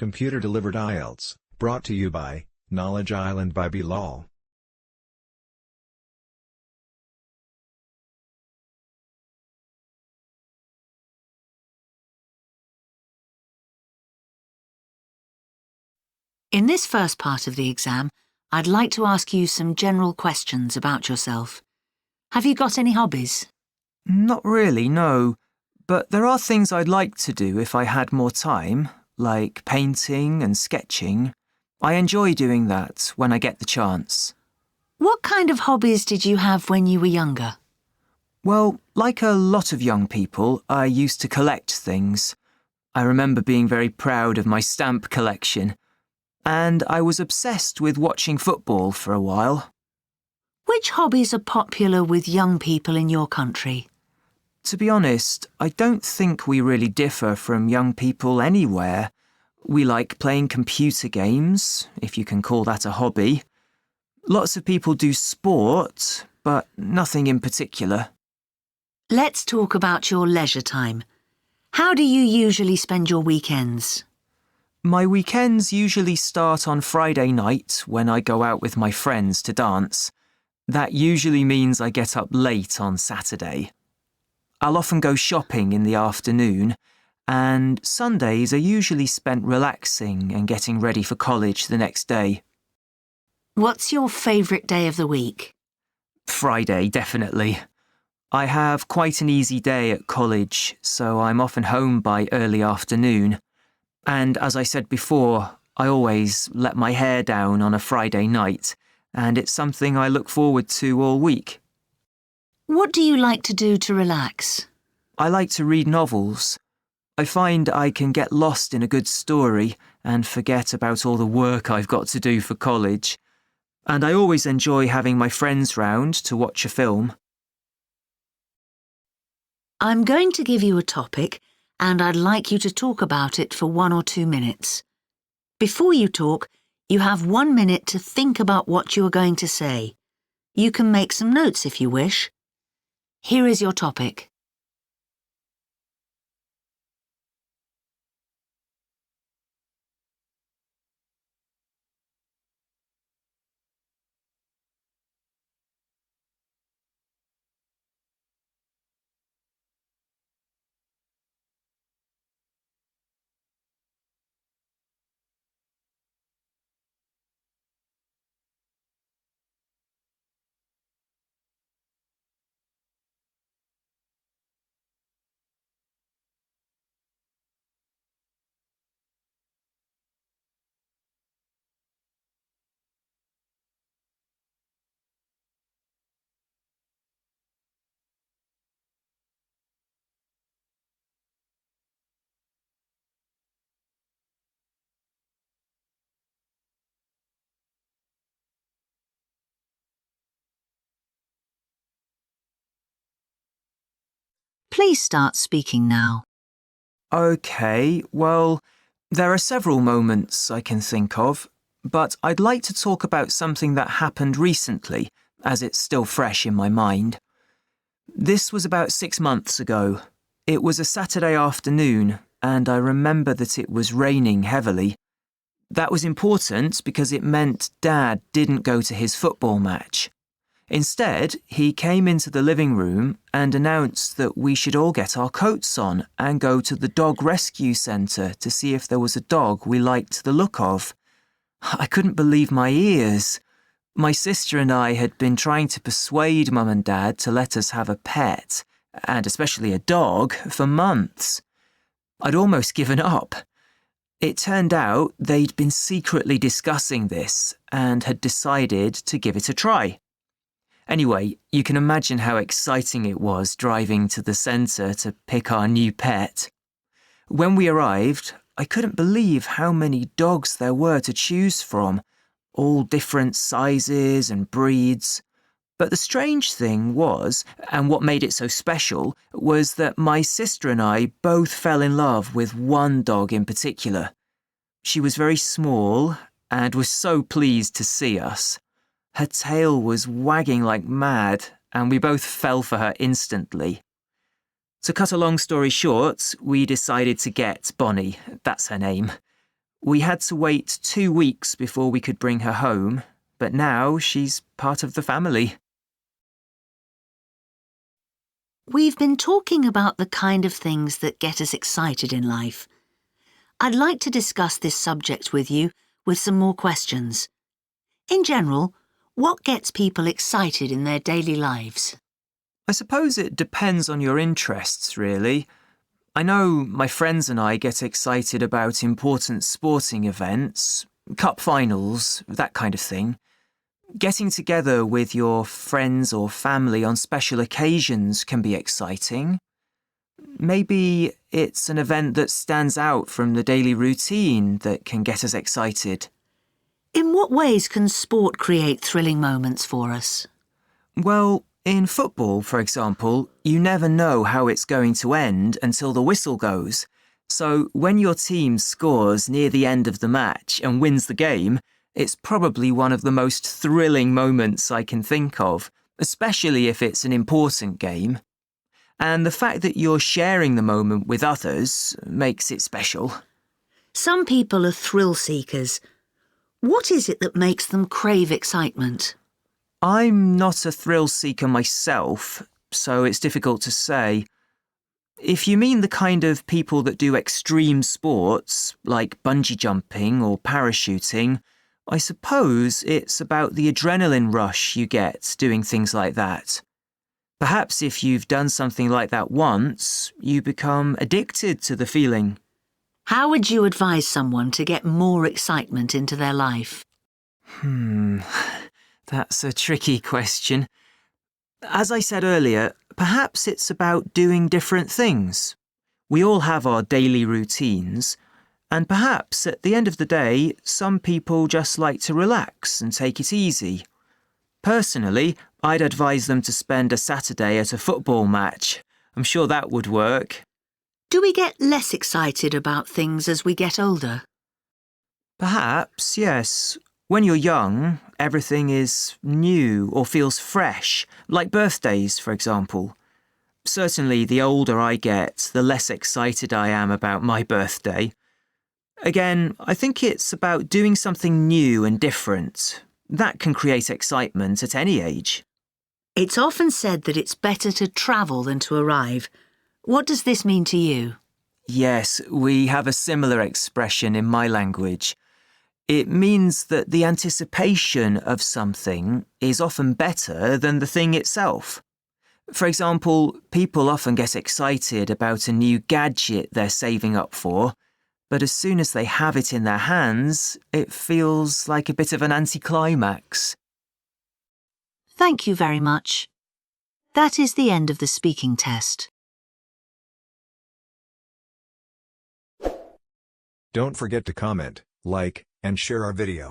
Computer-delivered IELTS, brought to you by Knowledge Island by Bilal. In this first part of the exam, I'd like to ask you some general questions about yourself. Have you got any hobbies? Not really, no. But there are things I'd like to do if I had more time, like painting and sketching. I enjoy doing that when I get the chance. What kind of hobbies did you have when you were younger? Well, like a lot of young people, I used to collect things. I remember being very proud of my stamp collection. And I was obsessed with watching football for a while. Which hobbies are popular with young people in your country? To be honest, I don't think we really differ from young people anywhere. We like playing computer games, if you can call that a hobby. Lots of people do sport, but nothing in particular. Let's talk about your leisure time. How do you usually spend your weekends? My weekends usually start on Friday night when I go out with my friends to dance. That usually means I get up late on Saturday. I'll often go shopping in the afternoon, and Sundays are usually spent relaxing and getting ready for college the next day. What's your favourite day of the week? Friday, definitely. I have quite an easy day at college, so I'm often home by early afternoon. And as I said before, I always let my hair down on a Friday night, and it's something I look forward to all week. What do you like to do to relax? I like to read novels. I find I can get lost in a good story and forget about all the work I've got to do for college. And I always enjoy having my friends round to watch a film. I'm going to give you a topic, and I'd like you to talk about it for 1 or 2 minutes. Before you talk, you have 1 minute to think about what you are going to say. You can make some notes if you wish. Here is your topic. Please start speaking now. OK, well, there are several moments I can think of, but I'd like to talk about something that happened recently, as it's still fresh in my mind. This was about 6 months ago. It was a Saturday afternoon, and I remember that it was raining heavily. That was important because it meant Dad didn't go to his football match. Instead, he came into the living room and announced that we should all get our coats on and go to the dog rescue centre to see if there was a dog we liked the look of. I couldn't believe my ears. My sister and I had been trying to persuade Mum and Dad to let us have a pet, and especially a dog, for months. I'd almost given up. It turned out they'd been secretly discussing this and had decided to give it a try. Anyway, you can imagine how exciting it was driving to the centre to pick our new pet. When we arrived, I couldn't believe how many dogs there were to choose from, all different sizes and breeds. But the strange thing was, and what made it so special, was that my sister and I both fell in love with one dog in particular. She was very small and was so pleased to see us. Her tail was wagging like mad, and we both fell for her instantly. To cut a long story short, we decided to get Bonnie, that's her name. We had to wait 2 weeks before we could bring her home, but now she's part of the family. We've been talking about the kind of things that get us excited in life. I'd like to discuss this subject with you with some more questions. In general, what gets people excited in their daily lives? I suppose it depends on your interests, really. I know my friends and I get excited about important sporting events, cup finals, that kind of thing. Getting together with your friends or family on special occasions can be exciting. Maybe it's an event that stands out from the daily routine that can get us excited. In what ways can sport create thrilling moments for us? Well, in football, for example, you never know how it's going to end until the whistle goes. So when your team scores near the end of the match and wins the game, it's probably one of the most thrilling moments I can think of, especially if it's an important game. And the fact that you're sharing the moment with others makes it special. Some people are thrill seekers. What is it that makes them crave excitement? I'm not a thrill seeker myself, so it's difficult to say. If you mean the kind of people that do extreme sports, like bungee jumping or parachuting, I suppose it's about the adrenaline rush you get doing things like that. Perhaps if you've done something like that once, you become addicted to the feeling. How would you advise someone to get more excitement into their life? That's a tricky question. As I said earlier, perhaps it's about doing different things. We all have our daily routines, and perhaps at the end of the day, some people just like to relax and take it easy. Personally, I'd advise them to spend a Saturday at a football match. I'm sure that would work. Do we get less excited about things as we get older? Perhaps, yes. When you're young, everything is new or feels fresh, like birthdays, for example. Certainly, the older I get, the less excited I am about my birthday. Again, I think it's about doing something new and different. That can create excitement at any age. It's often said that it's better to travel than to arrive. What does this mean to you? Yes, we have a similar expression in my language. It means that the anticipation of something is often better than the thing itself. For example, people often get excited about a new gadget they're saving up for, but as soon as they have it in their hands, it feels like a bit of an anticlimax. Thank you very much. That is the end of the speaking test. Don't forget to comment, like, and share our video.